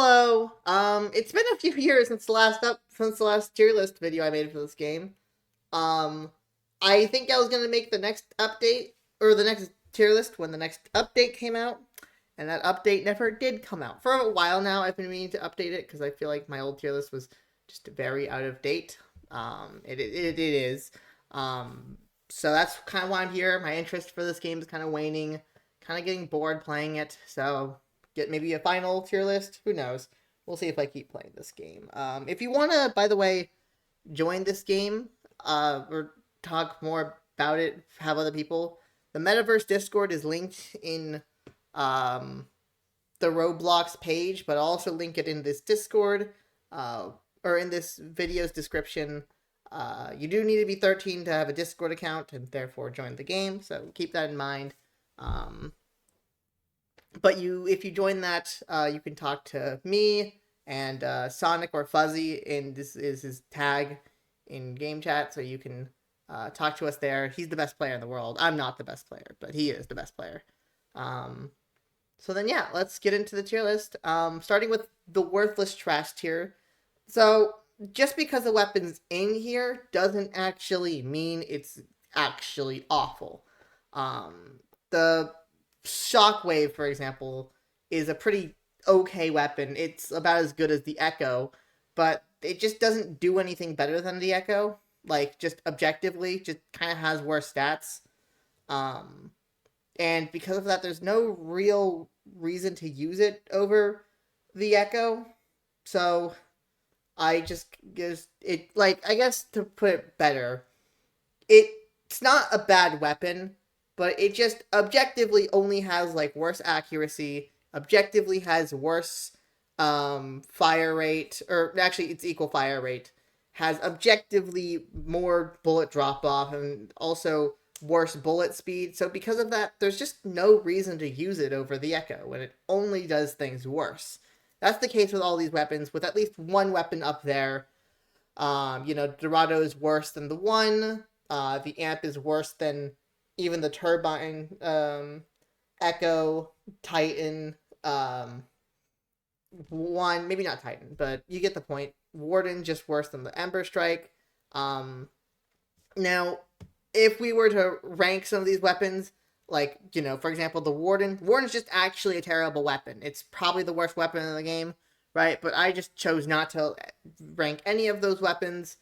Hello. It's been a few years since the last tier list video I made for this game. Um, I think I was gonna make the next update or the next tier list when the next update came out, and that update never did come out. For a while now, I've been meaning to update it because I feel like my old tier list was just very out of date. It is. Um, so that's kind of why I'm here. My interest for this game is kind of waning, kind of getting bored playing it. So get maybe a final tier list. Who knows? We'll see if I keep playing this game. If you want to, by the way, join this game or talk more about it, have other people, the Metaverse Discord is linked in um, the Roblox page, but I'll also link it in this Discord uh, or in this video's description. You do need to be 13 to have a Discord account and therefore join the game, so keep that in mind. Um, but if you join that, you can talk to me and Sonic or Fuzzy, and this is his tag in game chat, so you can talk to us there. He's the best player in the world. I'm not the best player, but he is the best player. Um, so then, yeah, let's get into the tier list. Starting with the worthless trash tier. So just because a weapon's in here doesn't actually mean it's actually awful. The Shockwave, for example, is a pretty okay weapon. It's about as good as the Echo, but it just doesn't do anything better than the Echo. Like, just objectively, just kind of has worse stats. Um, and because of that, there's no real reason to use it over the Echo. So I just gives it, like, I guess to put it better, it's not a bad weapon, but it just objectively only has like worse accuracy, objectively has worse fire rate, or actually it's equal fire rate, has objectively more bullet drop off, and also worse bullet speed. So because of that, there's just no reason to use it over the Echo when it only does things worse. That's the case with all these weapons, with at least one weapon up there. Dorado is worse than the one. The Amp is worse than even the Turbine, Echo, Titan, one, maybe not Titan, but you get the point. Warden just worse than the Ember Strike. Now, if we were to rank some of these weapons, like, for example, the Warden's just actually a terrible weapon. It's probably the worst weapon in the game, right? But I just chose not to rank any of those weapons,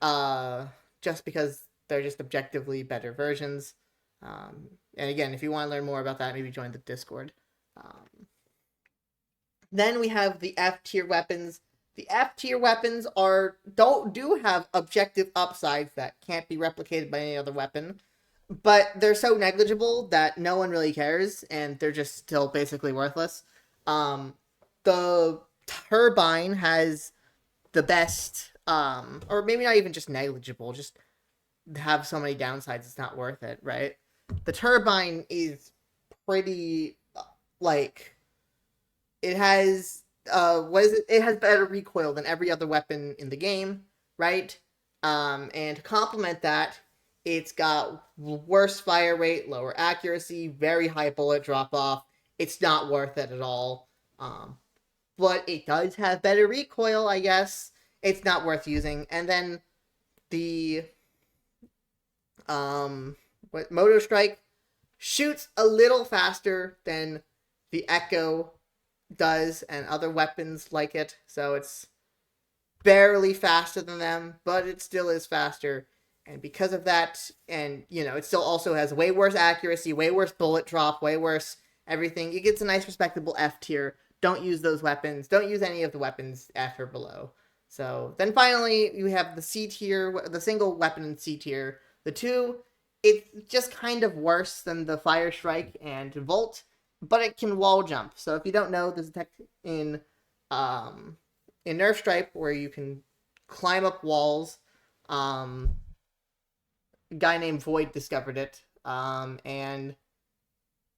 just because they're just objectively better versions. And again, if you want to learn more about that, maybe join the Discord. Then we have the F tier weapons. The F tier weapons do have objective upsides that can't be replicated by any other weapon, but they're so negligible that no one really cares, and they're just still basically worthless. The Turbine has the best, or maybe not even just negligible, just have so many downsides it's not worth it, right? The Turbine is pretty, like, it has it has better recoil than every other weapon in the game, right? And to complement that, it's got worse fire rate, lower accuracy, very high bullet drop off. It's not worth it at all. But it does have better recoil, I guess. It's not worth using. And then the Moto Strike shoots a little faster than the Echo does and other weapons like it, so it's barely faster than them, but it still is faster. And because of that, and it still also has way worse accuracy, way worse bullet drop, way worse everything. It gets a nice respectable F tier. Don't use those weapons. Don't use any of the weapons F or below. So then finally you have the C tier, the single weapon in C tier. The two, it's just kind of worse than the Fire Strike and Volt, but it can wall jump. So if you don't know, there's a tech in Nerf Stripe where you can climb up walls. A guy named Void discovered it. And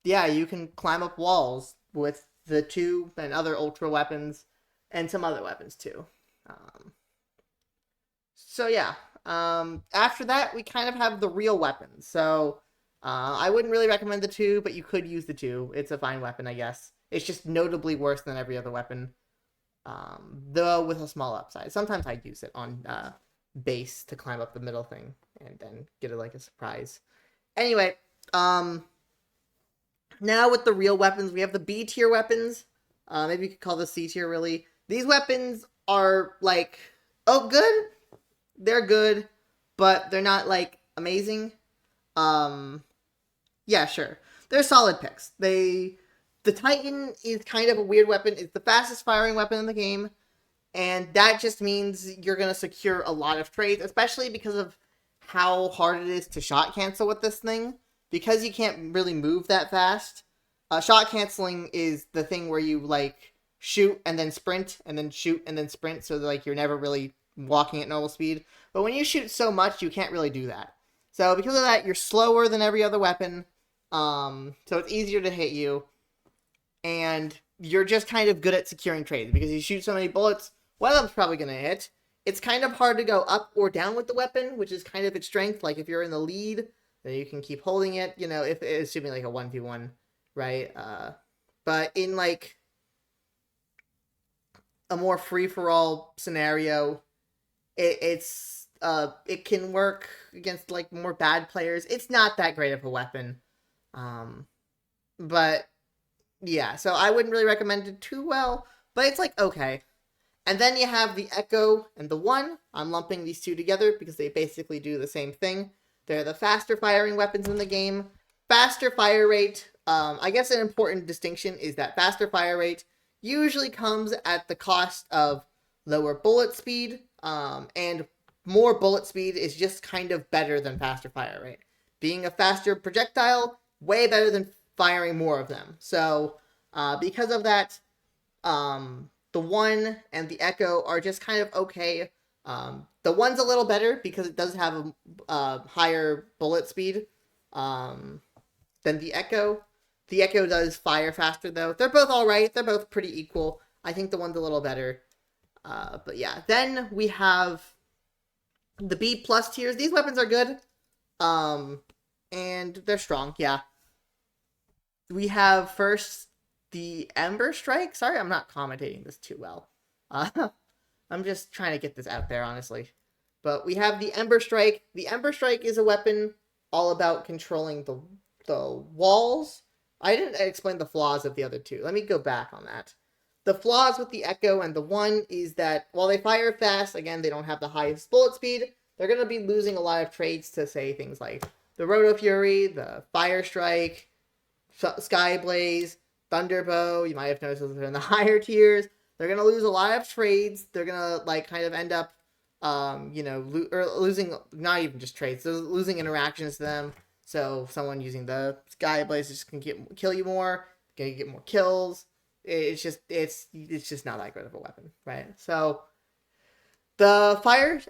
yeah, you can climb up walls with the two and other ultra weapons and some other weapons too. So yeah, after that we kind of have the real weapons. So I wouldn't really recommend the two, but you could use the two. It's a fine weapon, I guess. It's just notably worse than every other weapon. Though with a small upside. Sometimes I use it on base to climb up the middle thing and then get it like a surprise. Anyway, now with the real weapons, we have the B tier weapons. Maybe you could call this C tier, really. These weapons are like, oh, good. They're good, but they're not like amazing. Yeah, sure. They're solid picks. The Titan is kind of a weird weapon. It's the fastest firing weapon in the game, and that just means you're gonna secure a lot of trades, especially because of how hard it is to shot cancel with this thing. Because you can't really move that fast. Shot canceling is the thing where you like shoot and then sprint and then shoot and then sprint, so like you're never really walking at normal speed. But when you shoot so much, you can't really do that. So because of that, you're slower than every other weapon. So it's easier to hit you, and you're just kind of good at securing trades because you shoot so many bullets. One of them's probably gonna hit. It's kind of hard to go up or down with the weapon, which is kind of its strength. Like if you're in the lead, then you can keep holding it. You know, if assuming like a 1v1, right? But in like a more free for all scenario, it can work against like more bad players. It's not that great of a weapon, but yeah. So I wouldn't really recommend it too well, but it's like okay. And then you have the Echo and the One. I'm lumping these two together because they basically do the same thing. They're the faster firing weapons in the game. Faster fire rate. I guess an important distinction is that faster fire rate usually comes at the cost of lower bullet speed. And more bullet speed is just kind of better than faster fire rate. Being a faster projectile, way better than firing more of them. So, because of that, the One and the Echo are just kind of okay. The One's a little better because it does have a higher bullet speed than the Echo. The Echo does fire faster, though. They're both alright. They're both pretty equal. I think the One's a little better. But yeah, then we have the B plus tiers. These weapons are good. And they're strong, yeah. We have first the Ember Strike. Sorry, I'm not commentating this too well. I'm just trying to get this out there, honestly. But we have the Ember Strike. The Ember Strike is a weapon all about controlling the walls. I didn't explain the flaws of the other two. Let me go back on that. The flaws with the Echo and the One is that while they fire fast, again, they don't have the highest bullet speed. They're going to be losing a lot of trades to, say, things like the Roto Fury, the Fire Strike, Sky Blaze, Thunderbow. You might have noticed those are in the higher tiers. They're going to lose a lot of trades. They're going to, like, kind of end up, losing, not even just trades, they're losing interactions to them. So someone using the Sky Blaze just can kill you more, can get more kills. It's just not that good of a weapon, right? So the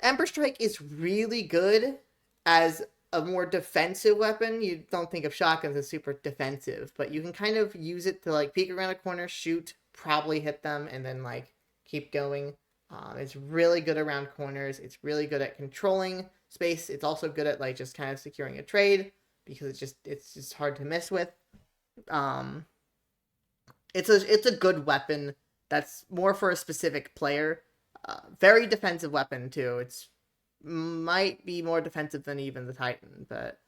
Ember Strike is really good as a more defensive weapon. You don't think of shotguns as super defensive, but you can kind of use it to like peek around a corner, shoot, probably hit them, and then like keep going. It's really good around corners. It's really good at controlling space. It's also good at like just kind of securing a trade because it's just hard to miss with. It's a good weapon that's more for a specific player. Very defensive weapon too. It's might be more defensive than even the Titan, but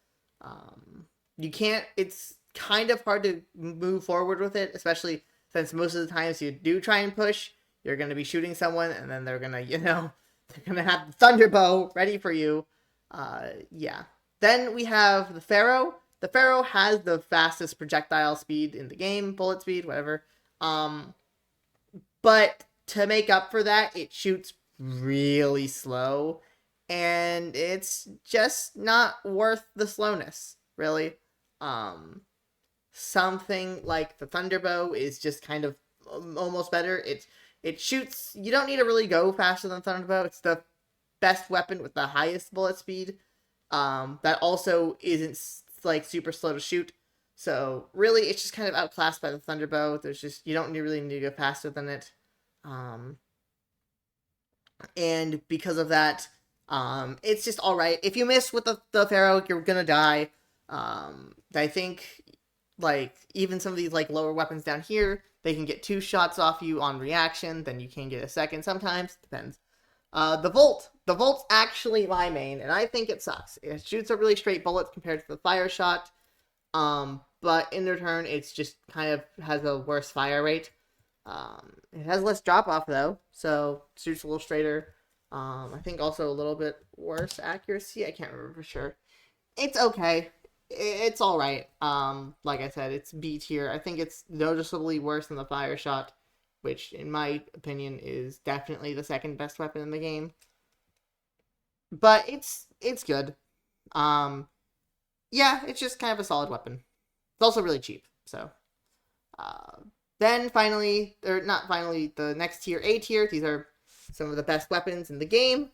you can't. It's kind of hard to move forward with it, especially since most of the times you do try and push, you're going to be shooting someone, and then they're gonna they're gonna have the Thunderbow ready for you. Yeah. Then we have the Pharaoh. The Pharaoh has the fastest projectile speed in the game, bullet speed, whatever. But to make up for that, it shoots really slow, and it's just not worth the slowness, really. Something like the Thunderbow is just kind of almost better. It shoots. You don't need to really go faster than Thunderbow. It's the best weapon with the highest bullet speed. That also isn't like super slow to shoot. So really, it's just kind of outclassed by the Thunderbow. You don't really need to go faster than it. And because of that, it's just all right. If you miss with the Pharaoh, you're gonna die. I think like even some of these like lower weapons down here, They can get 2 shots off you on reaction, then you can get a second sometimes, depends. The Volt. The Volt's actually my main, and I think it sucks. It shoots a really straight bullet compared to the Fire Shot, but in return, it's just kind of has a worse fire rate. It has less drop off though, so shoots a little straighter. I think also a little bit worse accuracy. I can't remember for sure. It's okay. It's all right. Like I said, it's B tier. I think it's noticeably worse than the Fire Shot, which in my opinion is definitely the second best weapon in the game. But it's good. Yeah, it's just kind of a solid weapon. It's also really cheap. So, then finally, or not finally, the next tier, A tier. These are some of the best weapons in the game.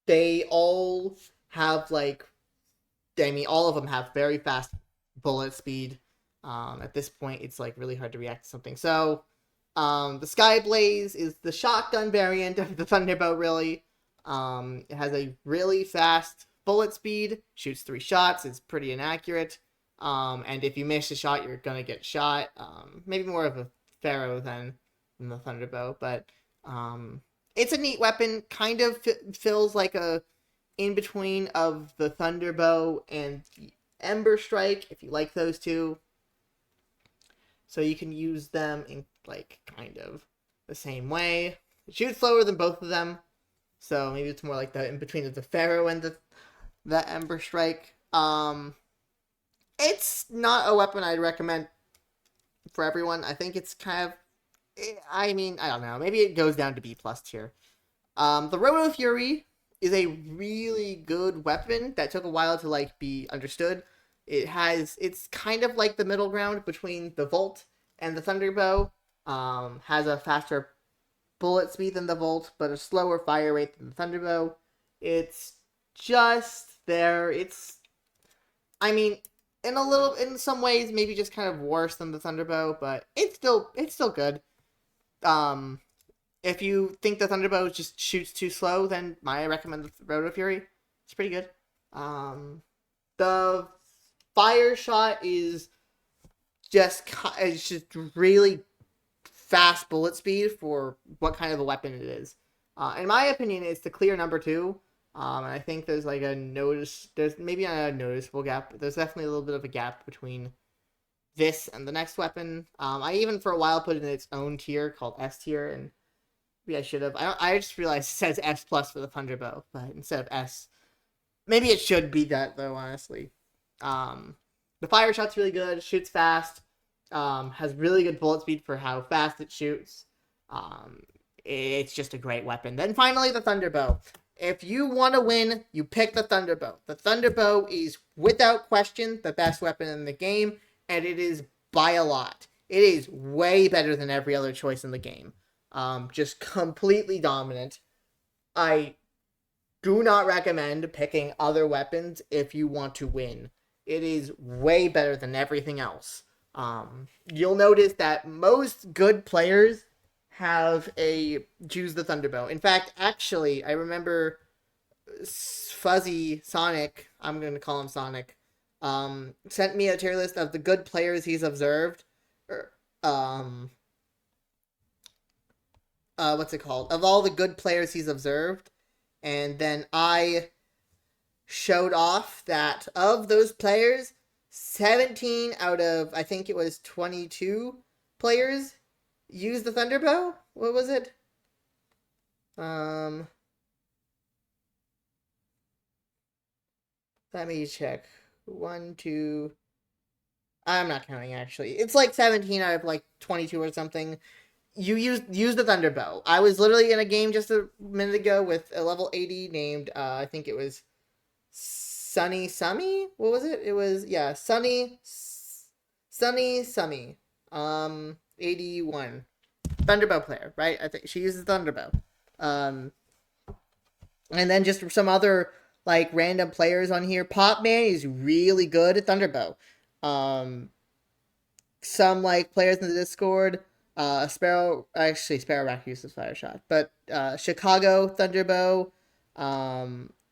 They all have all of them have very fast bullet speed. At this point, it's really hard to react to something. So, the Sky Blaze is the shotgun variant of the Thunderbolt. Really, it has a really fast bullet speed. Shoots 3 shots. It's pretty inaccurate. And if you miss a shot, you're gonna get shot. Maybe more of a Pharaoh than the Thunderbolt, but it's a neat weapon. Kind of feels like a in between of the Thunderbolt and the Ember Strike, if you like those two. So you can use them in kind of the same way. It shoots slower than both of them, so maybe it's more like the in between of the Pharaoh and the Ember Strike. It's not a weapon I'd recommend for everyone. I think it's kind of, I don't know. Maybe it goes down to B+ tier. The Roto Fury is a really good weapon that took a while to be understood. It's kind of like the middle ground between the Volt and the Thunderbow. Has a faster bullet speed than the Volt, but a slower fire rate than the Thunderbow. It's just there. In some ways, maybe just kind of worse than the Thunderbow, but it's still good. If you think the Thunderbow just shoots too slow, then I recommend the Roto Fury. It's pretty good. The Fire Shot is just really fast bullet speed for what kind of a weapon it is. In my opinion, it's the clear number 2. And I think there's there's maybe not a noticeable gap, but there's definitely a little bit of a gap between this and the next weapon. I even for a while put it in its own tier called S tier, and maybe I should have. I just realized it says S+ for the Thunderbow, but instead of S. Maybe it should be that though, honestly. The Fire Shot's really good, shoots fast, has really good bullet speed for how fast it shoots. It's just a great weapon. Then finally, the Thunderbow. If you want to win, you pick the Thunderbow. The Thunderbow is, without question, the best weapon in the game, and it is by a lot. It is way better than every other choice in the game. Just completely dominant. I do not recommend picking other weapons if you want to win. It is way better than everything else. You'll notice that most good players choose the Thunderbow. In fact, actually, I remember Fuzzy Sonic, I'm going to call him Sonic, sent me a tier list of the good players he's observed. What's it called? Of all the good players he's observed. And then I showed off that of those players, 17 out of, I think it was 22 players use the Thunderbow? What was it? Let me check. 1, 2... I'm not counting, actually. It's 17 out of 22 or something. You use the Thunderbow. I was literally in a game just a minute ago with a level 80 named, I think it was Sunny Summy? What was it? It was, yeah, Sunny Summy. 81. Thunderbow player, right? I think she uses Thunderbow. And then just some other random players on here. Popman is really good at Thunderbow. Some players in the Discord, Sparrow Rack uses Fire Shot, but Chicago Thunderbow,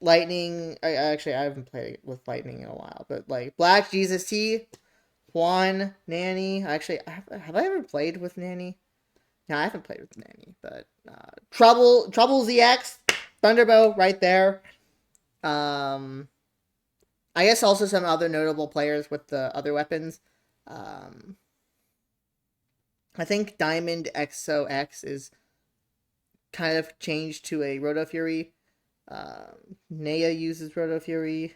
Lightning. I haven't played with Lightning in a while, but Black Jesus T Juan, Nanny. Actually, have I ever played with Nanny? No, I haven't played with Nanny, but Trouble ZX, Thunderbow right there. I guess also some other notable players with the other weapons. Um, I think Diamond XOX is kind of changed to a Roto Fury. Nea uses Roto Fury.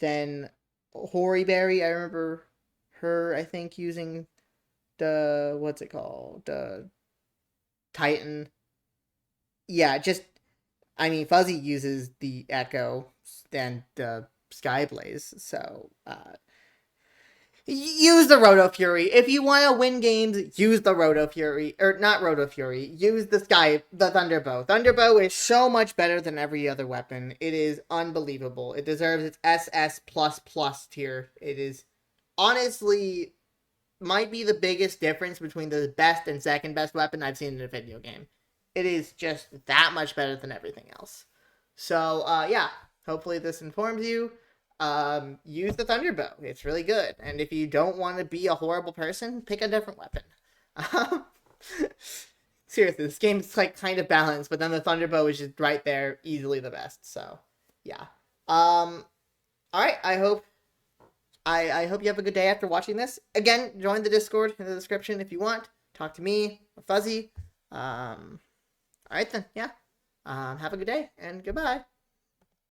Then Horryberry, I remember her, I think, using the, what's it called? The Titan. Yeah, just, I mean, Fuzzy uses the Echo and the Skyblaze, so use the Roto Fury. If you want to win games, use the Roto Fury. Or not Roto Fury. Use the Thunderbow. Thunderbow is so much better than every other weapon. It is unbelievable. It deserves its SS++ tier. It is honestly might be the biggest difference between the best and second best weapon I've seen in a video game. It is just that much better than everything else. So, yeah. Hopefully this informs you. Use the Thunderbow. It's really good. And if you don't want to be a horrible person, pick a different weapon. Seriously, this game is like kind of balanced, but then the Thunderbow is just right there, easily the best. So, yeah. All right. I hope you have a good day after watching this. Again, join the Discord in the description if you want. Talk to me, or Fuzzy. All right then. Yeah. Have a good day and goodbye.